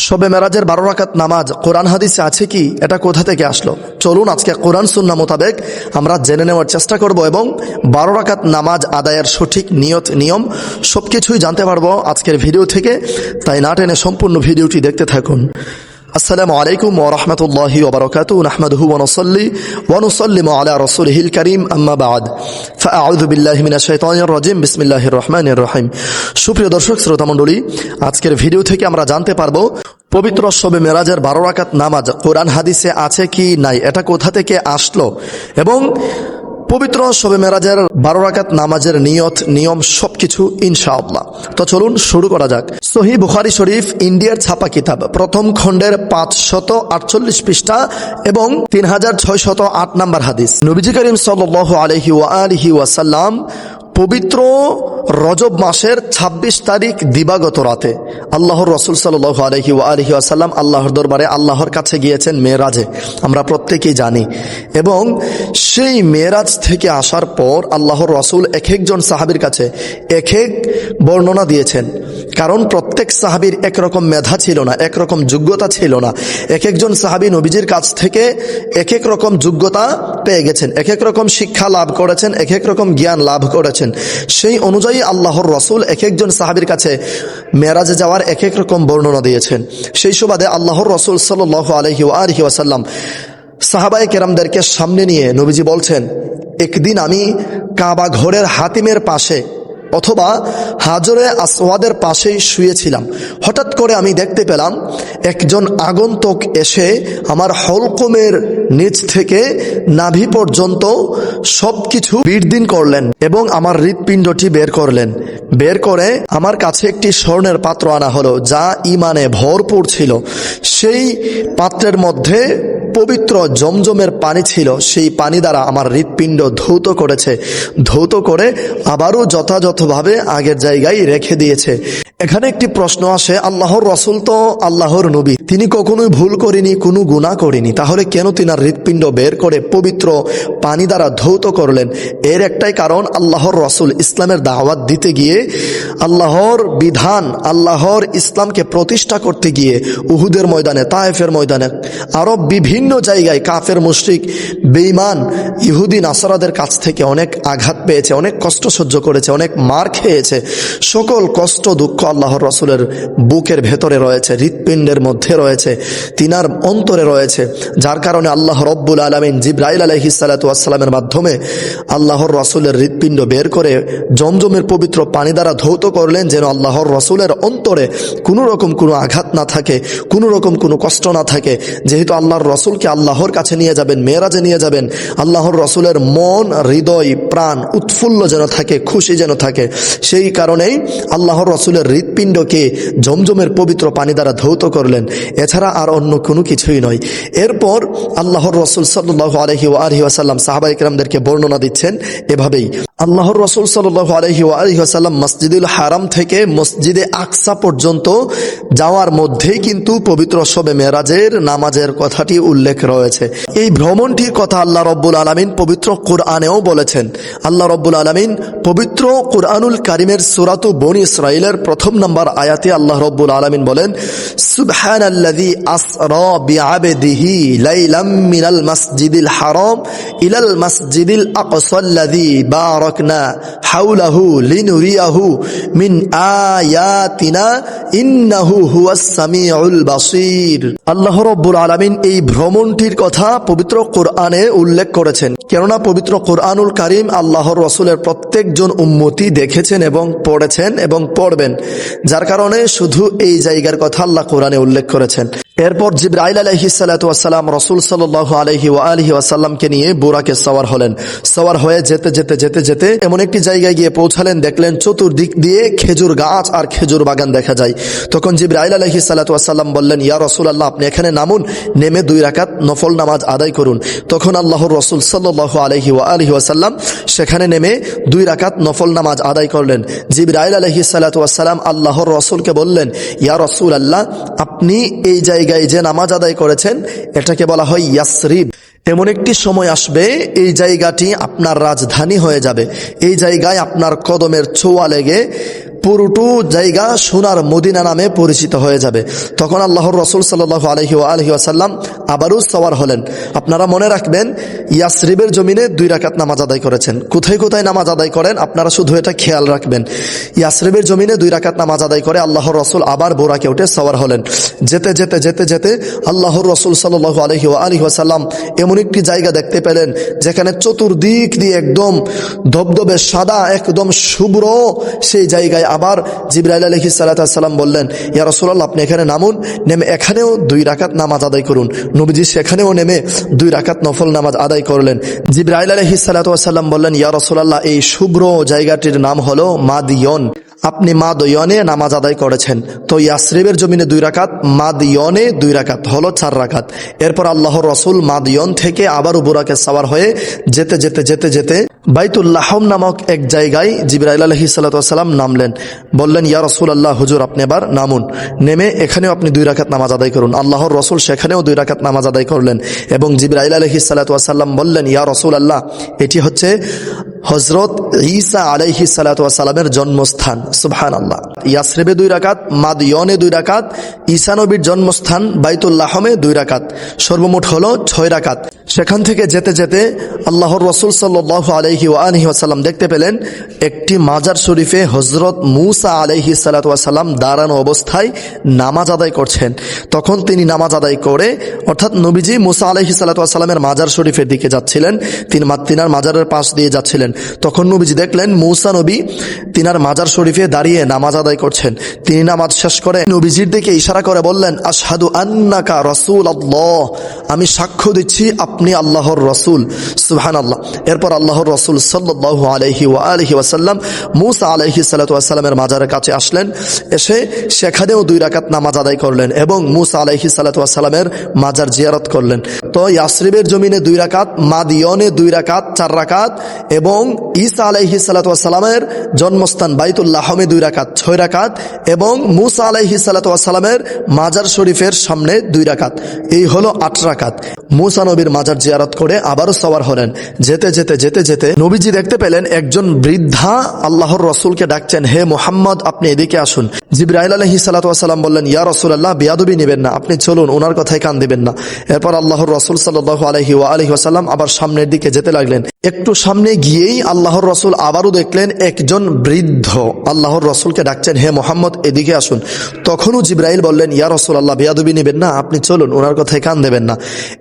শবে মেরাজের 12 রাকাত নামাজ কোরআন হাদিসে আছে কি? এটা কোথা থেকে আসলো? চলুন আজকে কোরআন সুন্নাহ মোতাবেক আমরা জেনে নেওয়ার চেষ্টা করব এবং 12 রাকাত নামাজ আদায়ের সঠিক নিয়ম সবকিছুই জানতে পারবো আজকের ভিডিও থেকে। তাই না টেনে সম্পূর্ণ ভিডিওটি দেখতে থাকুন। আসসালামু আলাইকুম ওয়া রাহমাতুল্লাহি ওয়া বারাকাতুহু নাহমাদুহু ওয়া নুসাল্লি ওয়া নুসাল্লিমু আলা রাসূলিহিল কারীম আম্মা বা'দ ফাআউযু বিল্লাহি মিনাশ শাইতানির রাজীম বিসমিল্লাহির রহমানির রহিম। সুপ্রিয় দর্শক শ্রোতা মণ্ডলী, আজকের ভিডিও থেকে আমরা জানতে পারবো পবিত্র শবে মেরাজের 12 রাকাত নামাজ কোরআন হাদিসে আছে কি নাই, এটা কোথা থেকে আসলো এবং পবিত্র শবে মেরাজের 12 রাকাত নামাজের নিয়ম সবকিছু ইনশাআল্লাহ। তো চলুন শুরু করা যাক। সহিহ বুখারী শরীফ ইন্ডিয়ার ছাপা কিতাব প্রথম খণ্ডের 548 পৃষ্ঠা এবং 3608 নম্বর হাদিস। নবীজি করিম সাল্লাল্লাহু আলাইহি ওয়া আলিহি ওয়াসাল্লাম পবিত্র রজব মাসের 26 তারিখ দিবাগত রাতে আল্লাহর রাসূল সাল্লাল্লাহু আলাইহি ওয়া আলিহি ওয়াসাল্লাম আল্লাহর দরবারে আল্লাহর কাছে গিয়েছেন মেরাজে, আমরা প্রত্যেকেই জানি। এবং সেই মেরাজ থেকে আসার পর আল্লাহর রাসূল এক একজন সাহাবীর কাছে এক এক বর্ণনা দিয়েছেন, কারণ প্রত্যেক সাহাবীর একরকম মেধা ছিল না, একরকম যোগ্যতা ছিল না। এক একজন সাহাবী নবীজির কাছ থেকে এক এক রকম যোগ্যতা পেয়ে গেছেন, এক এক রকম শিক্ষা লাভ করেছেন, এক এক রকম জ্ঞান লাভ করেছেন। সেই অনুযায়ী আল্লাহর রাসূল এক একজন সাহাবীর কাছে মেরাজে যাওয়ার এক এক রকম বর্ণনা দিয়েছেন। সেই সুবাদে আল্লাহর রাসূল সাল্লাল্লাহু আলাইহি ওয়া আলিহি ওয়াসাল্লাম সাহাবায়ে কেরামদেরকে সামনে নিয়ে নবীজি বলছেন, একদিন আমি কাবা ঘরের হাতিমের পাশে অথবা হাজরে আসওয়াদের পাশেই শুয়েছিলাম। হঠাৎ করে আমি দেখতে পেলাম একজন আগন্তুক এসে আমার হলকমের নিচ থেকে নাভি পর্যন্ত সবকিছু বিড়দিন করলেন এবং আমার হৃৎপিণ্ডটি বের করলেন। বের করে আমার কাছে একটি স্বর্ণের পাত্র আনা হলো, যা ঈমানে ভরপুর ছিল। সেই পাত্রের মধ্যে পবিত্র জমজমের পানি ছিল। সেই পানি দ্বারা আমার হৃৎপিণ্ড ধৌত করেছে, ধৌত করে আবারও যথাযথভাবে আগের জায়গায় রেখে দিয়েছে। এখানে একটি প্রশ্ন আসে, আল্লাহর রাসূল তো আল্লাহর নবী, তিনি কখনোই ভুল করেনি, কোনো গুনাহ করেনি, তাহলে কেন তিনার হৃৎপিণ্ড বের করে পবিত্র পানি দ্বারা ধৌত করলেন? এর একটাই কারণ, আল্লাহর রাসূল ইসলামের দাওয়াত দিতে গিয়ে, আল্লাহর বিধান, আল্লাহর ইসলামকে প্রতিষ্ঠা করতে গিয়ে উহুদের ময়দানে, তায়েফের ময়দানে, আরো বিভিন্ন জায়গায় কাফের মুশরিক বেঈমান ইহুদি নাসারাদের কাছ থেকে অনেক আঘাত পেয়েছে, অনেক কষ্ট সহ্য করেছে, অনেক মার খেয়েছে। সকল কষ্ট দুঃখ আল্লাহর রাসূলের বুকের ভেতরে রয়েছে, হৃৎপিণ্ডের মধ্যে রয়েছে, তিনার অন্তরে রয়েছে। যার কারণে আল্লাহ রব্বুল আলামিন জিবরাইল আলাইহিস সালাতু ওয়াস সালামের মাধ্যমে আল্লাহর রাসূলের হৃৎপিণ্ড বের করে জমজমের পবিত্র পানি দ্বারা ধৌত করলেন, যেন আল্লাহর রাসূলের অন্তরে কোনো রকম কোনো আঘাত না থাকে, কোনো রকম কোনো কষ্ট না থাকে। যেহেতু আল্লাহর রাসূলকে আল্লাহর কাছে নিয়ে যাবেন, মেরাজে নিয়ে যাবেন, আল্লাহর রাসূলের মন, হৃদয়, প্রাণ উৎফুল্ল যেন থাকে, খুশি যেন থাকে, সেই কারণেই আল্লাহর রাসূলের হৃৎপিণ্ডকে জমজমের পবিত্র পানি দ্বারা ধৌত করলেন, এছাড়া আর অন্য কোনো কিছুই নয়। এরপর আল্লাহর রাসূল সাল্লাল্লাহু আলাইহি ওয়া আলিহি ওয়াসাল্লাম সাহাবায়ে কেরামদেরকে বর্ণনা দিচ্ছেন এভাবেই। আল্লাহর রাসূল সাল্লাল্লাহু আলাইহি ওয়া আলিহি ওয়াসাল্লাম মসজিদুল হারাম থেকে মসজিদে আকসা পর্যন্ত যাওয়ার মধ্যেই কিন্তু পবিত্র শবে মেরাজের নামাজের কথাটি উল্লেখ রয়েছে। এই ভ্রমণটির কথা আল্লাহ রব্বুল আলামিন পবিত্র কোরআনেও বলেছেন। আল্লাহ রব্বুল আলামিন পবিত্র কুরআনুল কারীমের সূরাতু বনী ইসরাঈলের প্রথম নম্বর আয়াতে আল্লাহ রব্বুল আলামিন বলেন, সুবহানাল্লাযী আসরা বিআবদিহি লাইলাম মিনাল মাসজিদিল হারাম ইলাল মাসজিদিল আকসাল্লাযী বারাকনা হাওলাহু লিনুরিয়াহু মিন আয়াতিনা ইন্নাহু হুয়াস সামিউল বাসীর। আল্লাহ রব্বুল আলামিন এই ভ্রমণটির কথা পবিত্র কোরআনে উল্লেখ করেছেন, কেননা পবিত্র কোরআনুল কারীম আল্লাহর রাসূলের প্রত্যেকজন উম্মতি দেখেছেন এবং পড়েছেন এবং পড়বেন, যার কারণে শুধু এই জায়গার কথা আল্লাহ কোরআনে উল্লেখ করেছেন। এরপর জিবরাইল আলাইহিস সালাতু ওয়াস সালাম রাসূল সাল্লাল্লাহু আলাইহি ওয়া আলিহি ওয়াসাল্লামকে নিয়ে বুরাকে সওয়ার হলেন। সওয়ার হয়ে যেতে এমন একটি জায়গায় গিয়ে পৌঁছালেন, দেখলেন চতুর্দিক দিয়ে খেজুর গাছ আর খেজুর বাগান দেখা যায়। তখন জিবরাইল আলাইহিস সালাতু ওয়াস সালাম বললেন, ইয়া রাসূলুল্লাহ, আপনি এখানে নামুন, নেমে 2 রাকাত নফল নামাজ আদায় করুন। তখন আল্লাহর রাসূল সাল্লাল্লাহু আলাইহি ওয়া আলিহি ওয়াসাল্লাম সেখানে নেমে 2 রাকাত নফল নামাজ আদায় করলেন। জিবরাইল আলাইহিস সালাতু ওয়াস সালাম আল্লাহর রাসূলকে বললেন, ইয়া রাসূলুল্লাহ, আপনি এই জায়গায় যে নামাজ আদায় করেছেন এটাকে বলা হয় ইয়াসরিব। এমন একটি সময় আসবে, এই জায়গাটি আপনার রাজধানী হয়ে যাবে, এই জায়গায় আপনার কদমের ছোঁয়া লেগে পুরোটো জায়গা সোনার মদিনা নামে পরিচিত হয়ে যাবে। তখন আল্লাহর রসুল সাল্লাল্লাহু আলাইহি ওয়াসাল্লাম আবারও সওয়ার হলেন। আপনারা মনে রাখবেন, ইয়াসরিবের জমিনে 2 রাকাত নামাজ আদায় করেছেন। কোথায় কোথায় নামাজ আদায় করেন আপনারা শুধু এটা খেয়াল রাখবেন। ইয়াসরিবের জমিনে 2 রাকাত নামাজ আদায় করে আল্লাহর রসুল আবার বোরাকে উঠে সওয়ার হলেন। যেতে যেতে যেতে যেতে আল্লাহর রসুল সাল্লাল্লাহু আলাইহি ওয়াসাল্লাম এমন একটি জায়গা দেখতে পেলেন যেখানে চতুর্দিক দিয়ে একদম ধবধবে সাদা, একদম শুভ্র। সেই জায়গায় আবার জিবরাইল আলাইহিস সালাম বললেন, ইয়া রাসূলুল্লাহ, আপনি এখানে নামুন, নেমে এখানেও 2 রাকাত নামাজ আদায় করুন। নবীজি সেখানেও নেমে 2 রাকাত নফল নামাজ আদায় করলেন। জিবরাইল আলাইহিস সালাম বললেন, ইয়া রাসূলুল্লাহ, এই শুভ্র জায়গাটির নাম হলো মাদিয়ন। আপনি মাদিয়নে নামাজ আদায় করেছেন। তো ইয়াসরিবের জমিনে 2 রাকাত, মাদিয়নে 2 রাকাত, হলো 4 রাকাত। এরপর আল্লাহর রসুল মাদিয়ন থেকে আবার বুরাকে সাওয়ার হয়ে যেতে যেতে যেতে যেতে বাইতুল লাহম নামক এক জায়গায় জিবরাইল আলাইহিস সালাম নামলেন। বললেন, ইয়া রাসূলুল্লাহ, হুজুর আপনি এবার নামুন, নেমে এখানেও আপনি 2 রাকাত নামাজ আদায় করুন। আল্লাহর রসুল সেখানেও 2 রাকাত নামাজ আদায় করলেন এবং জিবরাইল আলাইহিস সালাম বললেন, ইয়া রাসূলুল্লাহ, এটি হচ্ছে হযরত ঈসা আলাইহিস সালামের জন্মস্থান। সুবহানাল্লাহ। ইয়াসরিবে 2 রাকাত, মাদিয়নে 2 রাকাত, ঈসা নবীর জন্মস্থান বাইতুল লাহমে 2 রাকাত, সর্বমোট হলো 6 রাকাত। সেখান থেকে যেতে যেতে আল্লাহর রসুল সাল্লাল্লাহু আলাইহি ওয়াসাল্লাম দেখতে পেলেন একটি মাজার শরীফে হযরত মূসা আলাইহিস সালাম দাঁড়ানো অবস্থায় নামাজ আদায় করছেন। তখন তিনি নামাজ আদায় করে, অর্থাৎ নবীজি মূসা আলাইহিস সালামের মাজার শরীফের দিকে যাচ্ছিলেন, তিনার মাজারের পাশ দিয়ে যাচ্ছিলেন। তখন নবীজি দেখলেন মূসা নবী তিনার মাজার শরীফে দাঁড়িয়ে নামাজ আদায় করছেন। তিনি নামাজ শেষ করে নবীজির দিকে ইশারা করে বললেন, আশহাদু আন্নাকা রাসূলুল্লাহ, আমি সাক্ষ্য দিচ্ছি আপনি আল্লাহর রসুল। সুবহানাল্লাহ। এরপর আল্লাহর রসুল সাল্লাল্লাহু আলাইহি ওয়াসাল্লাম মূসা আলাইহিস সালামের মাজারের কাছে আসলেন। এসে সেখানেও 2 রাকাত নামাজ আদায় করলেন এবং মূসা আলাইহিস সালামের মাজার জিয়ারত করলেন। তো ইয়াসরিবের জমিনে 2 রাকাত, মাদিয়নে 2 রাকাত, 4 রাকাত এবং ঈসা আলাইহিস সালামের জন্মস্থান বাইতুল লাহমে 2 রাকাত, 6 রাকাত এবং মূসা আলাইহিস সালামের মাজার শরীফের সামনে 2 রাকাত, এই হলো 8 রাকাত। মূসা নবীর মাজার জিয়ারত করে আবারও সওয়ার হলেন। যেতে যেতে যেতে যেতে নবীজি দেখতে পেলেন একজন বৃদ্ধা আল্লাহর রসুলকে ডাকছেন, হে মুহাম্মদ, আপনি এদিকে আসুন। জিবরাইল আলাইহিস সালাম বললেন, ইয়া রাসূলুল্লাহ, বেয়াদবি নেবেন না, আপনি চলুন, ওনার কথায় কান দিবেন না। এরপর আল্লাহর রসুল সাল্লাল্লাহু আলাইহি ওয়াসাল্লাম আবার সামনের দিকে যেতে লাগলেন। একটু সামনে গিয়েই আল্লাহর রসুল আবারও দেখলেন একজন বৃদ্ধ আল্লাহর রসুলকে ডাকছেন, হে মুহাম্মদ, এদিকে আসুন। তখনও জিবরাইল বললেন, ইয়া রাসূলুল্লাহ, বেয়াদবি নেবেন না, আপনি চলুন, ওনার কথায় কান দেবেন না।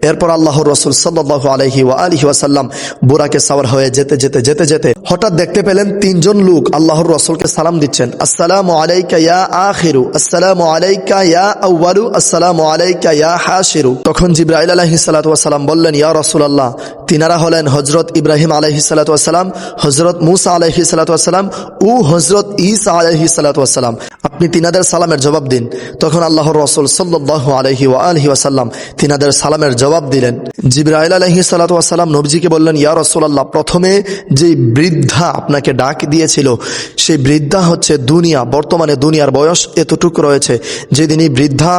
এরপর আল্লাহর রসুল সাল্লাল্লাহু আলাইহি ওয়াসাল্লাম বুরাকে সাওয়ার হয়ে যেতে যেতে যেতে যেতে হঠাৎ দেখতে পেলেন 3 জন লোক আল্লাহর রসুলকে সালাম দিচ্ছেন, আসসালামু আলাইকা ইয়া আখিরু, আসসালামু আলাইকা ইয়া আউয়ালু, আসসালামু আলাইকা ইয়া হাশিরু। তখন জিবরাইল আলাইহিস সালাম বললেন, ইয়া রাসূলুল্লাহ, তিনারা হলেন হযরত ইব্রাহিম আলাইহিস সালাম, হযরত মূসা আলাইহিস সালাম ও হযরত ঈসা আলাইহিস সালাম। আপনি তিনাদের সালামের জবাব দিন। তখন আল্লাহর রসুল সাল্লাল্লাহু আলাইহি ওয়াসাল্লাম তিনাদের সালামের জবাব দিলেন। জিবরাইল আলাইহিস সালাম নবীজিকে বললেন, ইয়া রাসূলুল্লাহ, প্রথমে যে বৃদ্ধা আপনাকে ডাক দিয়েছিল সেই বৃদ্ধা হচ্ছে দুনিয়া। বর্তমানে দুনিয়ার বয়স এতটুকু রয়েছে, যেদিনই বৃদ্ধা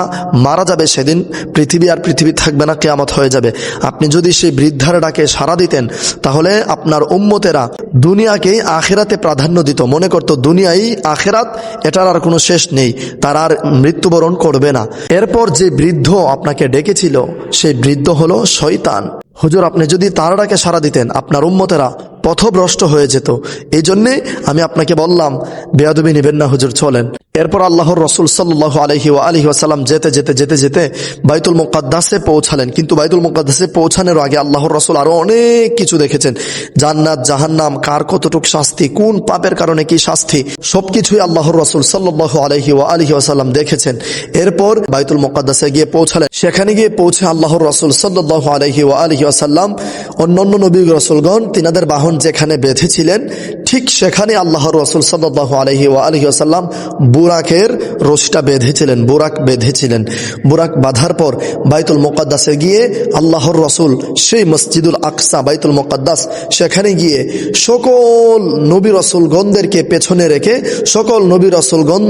মারা যাবে সেদিন পৃথিবী থাকবে না, কিয়ামত হয়ে যাবে। আপনি যদি সেই বৃদ্ধার ডাকে সাড়া দিতেন তাহলে আপনার উম্মতেরা দুনিয়াকে আখিরাতে প্রাধান্য দিত, মনে করত দুনিয়াই আখিরাত, এটার আর কোনো শেষ নেই, তারা আর মৃত্যুবরণ করবে না। এরপর যে বৃদ্ধ আপনাকে ডেকেছিল সেই বৃদ্ধ হলো শয়তান। হুজুর, আপনি যদি তার ডাকে সাড়া দিতেন আপনার উম্মতেরা পথভ্রষ্ট হয়ে যেত। এই জন্যে আমি আপনাকে বললাম বেয়াদবি নেবেন না, হুজুর চলেন। এরপর আল্লাহর রসুল সাল্লাল্লাহু আলাইহি ওয়াসাল্লাম যেতে যেতে যেতে যেতে বাইতুল মুকাদ্দাসে পৌঁছালেন। কিন্তু বাইতুল মুকাদ্দাসে পৌঁছানোর আগে আল্লাহর রসুল আরো অনেক কিছু দেখেছেন, জান্নাত জাহান্নাম, কার কতটুক শাস্তি, কোন পাপের কারণে কি শাস্তি, সবকিছুই আল্লাহর রসুল সাল্লাল্লাহু আলাইহি ওয়াসাল্লাম দেখেছেন। এরপর বাইতুল মুকাদ্দাসে গিয়ে পৌঁছালেন। সেখানে গিয়ে পৌঁছে আল্লাহর রসুল সাল্লাল্লাহু আলাইহি ওয়াসাল্লাম অন্যান্য নবী রাসূলগণ তিনাদের বাহন যেখানে বেঁধেছিলেন ঠিক সেখানে আল্লাহর রসুল সাল্লাল্লাহু আলাইহি ওয়াসাল্লাম বুরাকের রশিটা বেঁধেছিলেন, বুরাক বেঁধেছিলেন। বুরাক বাঁধার পর বাইতুল মুকাদ্দাসে গিয়ে আল্লাহর রসুল সেই মসজিদুল আকসা বাইতুল মুকাদ্দাস সেখানে গিয়ে সকল নবী রসুলগণদেরকে পেছনে রেখে, সকল নবী রসুলগণ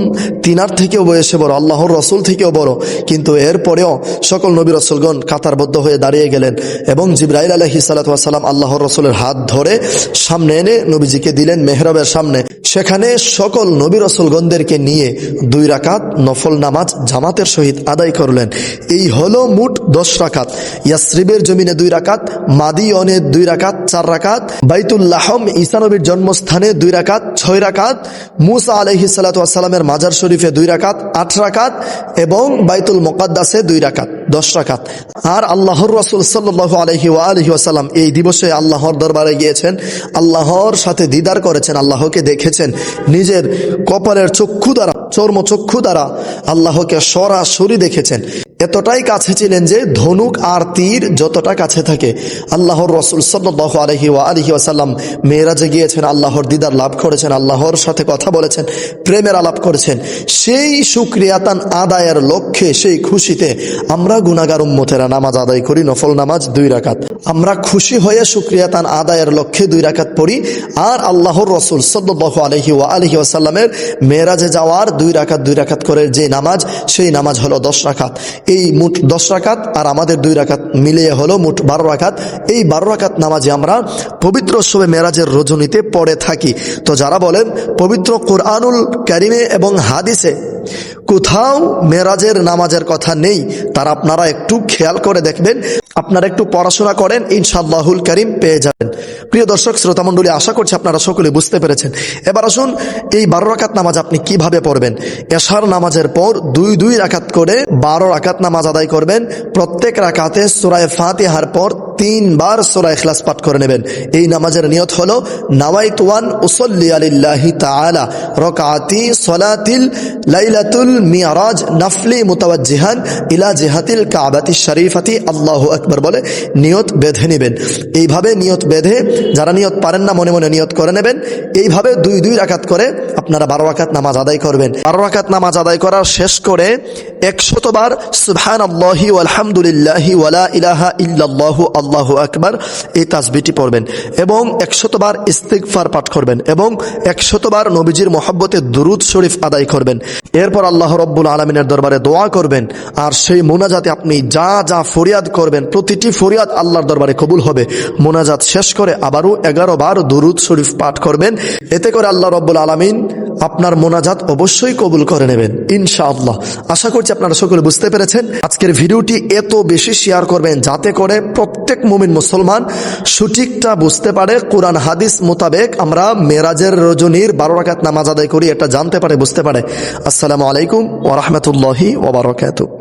তিনার থেকেও বয়সে বড়, আল্লাহর রসুল থেকেও বড়, কিন্তু এরপরেও সকল নবী রসুলগণ কাতারবদ্ধ হয়ে দাঁড়িয়ে গেলেন এবং জিবরাইল আলাইহিস সালাতু ওয়াস সালাম আল্লাহর রসুলের হাত ধরে সামনে এনে নবীজিকে দিলেন মেহরাবের সামনে। সেখানে সকল নবী রসুলগণদেরকে নিয়ে 2 রাকাত নফল নামাজ জামাতের সহিত আদায় করলেন। এই হলো মোট 10 রাকাত। ইয়াসরিবের জমিনে 2 রাকাত, মাদিয়নে 2 রাকাত 4 রাকাত, বাইতুল লাহম ঈসা নবীর জন্মস্থানে 2 রাকাত 6 রাকাত, মুসা আলাইহিস সালাতু ওয়াস সালামের মাজার শরীফে 2 রাকাত 8 রাকাত এবং বাইতুল মুকাদ্দাসে 2 রাকাত 10 রাকাত। আর আল্লাহর রাসূল সাল্লাল্লাহু আলাইহি ওয়া আলিহি ওয়াসাল্লাম এই দিবসে আল্লাহর দরবারে গিয়েছেন, আল্লাহর সাথে দিদার করেছেন, আল্লাহকে দেখেছেন, নিজের কপালের চক্ষু দ্বারা, চর্মচক্ষু দ্বারা আল্লাহকে সরাসরি দেখেছেন। এতটাই কাছে ছিলেন যে ধনুক আর তীর যতটা কাছে থাকে, আল্লাহর রাসূল সাল্লাল্লাহু আলাইহি ওয়া আলিহি ওয়াসাল্লাম মেরাজে গিয়েছেন, আল্লাহর দিদার লাভ করেছেন, আল্লাহর সাথে কথা বলেছেন, প্রেমের আলাপ করেছেন। সেই শুকরিয়াতান আদায়ের লক্ষ্যে, সেই খুশিতে আমরা গুনাহগার উম্মতেরা নামাজ আদায় করি, নফল নামাজ 2 রাকাত। আমরা খুশি হয়ে শুকরিয়াতান আদায়ের লক্ষ্যে 2 রাকাত পড়ি। আর আল্লাহর রাসূল সাল্লাল্লাহু আলাইহি ওয়া আলিহি ওয়াসাল্লামের মেরাজে যাওয়ার 2 রাকাত করে যে নামাজ, সেই নামাজ হলো 10 রাকাত। এই মোট 10 রাকাত আর আমাদের 2 রাকাত মিলিয়ে হলো মোট 12 রাকাত। এই 12 রাকাত নামাজে আমরা পবিত্র শবে মেরাজের রজনীতে পড়ে থাকি। তো যারা বলেন পবিত্র কোরআনুল কারিমে এবং হাদিসে কোথাও মেরাজের নামাজের কথা নেই, তারা আপনারা একটু খেয়াল করে দেখবেন, আপনারা একটু পড়াশোনা করেন, ইনশাআল্লাহুল কারীম পেয়ে যাবেন। প্রিয় দর্শক শ্রোতা মণ্ডলী, আশা করছি আপনারা সকলে বুঝতে পেরেছেন। এবার আসুন এই 12 রাকাত নামাজ আপনি কিভাবে পড়বেন। এশার নামাজের পর 2 রাকাত করে 12 রাকাত নামাজ আদায় করবেন। প্রত্যেক রাকাতে সূরা ফাতিহার পর 3 বার সূরা ইখলাস পাঠ করে নেবেন। এই নামাজের নিয়ত হলো নাওয়াইতু আন উসাল্লি লিল্লাহি তাআলা রাকাতি সলাতিল লাইলাতুল মিরাজ নাফলি মুতাওয়াজ্জিহান ইলা জিহাতিল কাবাতিশ শরীফাতি আল্লাহু আকবার বলে নিয়ত বেঁধে নেবেন। এইভাবে নিয়ত বেঁধে, যারা নিয়ত পারেন না মনে মনে নিয়ত করে নেবেন। এইভাবে 2 রাকাত করে আপনারা 12 রাকাত নামাজ আদায় করবেন। 12 রাকাত নামাজ আদায় করার শেষ করে 100 বার সুবহানাল্লাহি ওয়ালহামদুলিল্লাহি ওয়ালা ইলাহা ইল্লাল্লাহু আল্লাহু আকবার এই তাসবিহটি পড়বেন এবং 100 বার ইস্তিগফার পাঠ করবেন এবং 100 বার নবীজির মহব্বতে দুরূদ শরীফ আদায় করবেন। এরপর আল্লাহ রব্বুল আলামিনের দরবারে দোয়া করবেন। আর সেই মোনাজাতে আপনি যা যা ফরিয়াদ করবেন, প্রতিটি ফরিয়াদ আল্লাহর দরবারে কবুল হবে। মোনাজাত শেষ করে আবারও 11 বার দুরূদ শরীফ পাঠ করবেন। এতে করে আল্লাহ রব্বুল আলামিন আপনার মোনাজাত অবশ্যই কবুল করে নেবেন ইনশাআল্লাহ। আশা করছি আপনারা সকলে বুঝতে পেরেছেন। আজকের ভিডিওটি এত বেশি শেয়ার করবেন যাতে করে প্রত্যেক মুমিন মুসলমান সঠিকটা বুঝতে পারে, কোরআন হাদিস মোতাবেক আমরা মেরাজের রজনীর 12 রাকাত নামাজ আদায় করি, এটা জানতে পারে, বুঝতে পারে। আসসালামু আলাইকুম ওয়া রাহমাতুল্লাহি ওয়া বারাকাতুহু।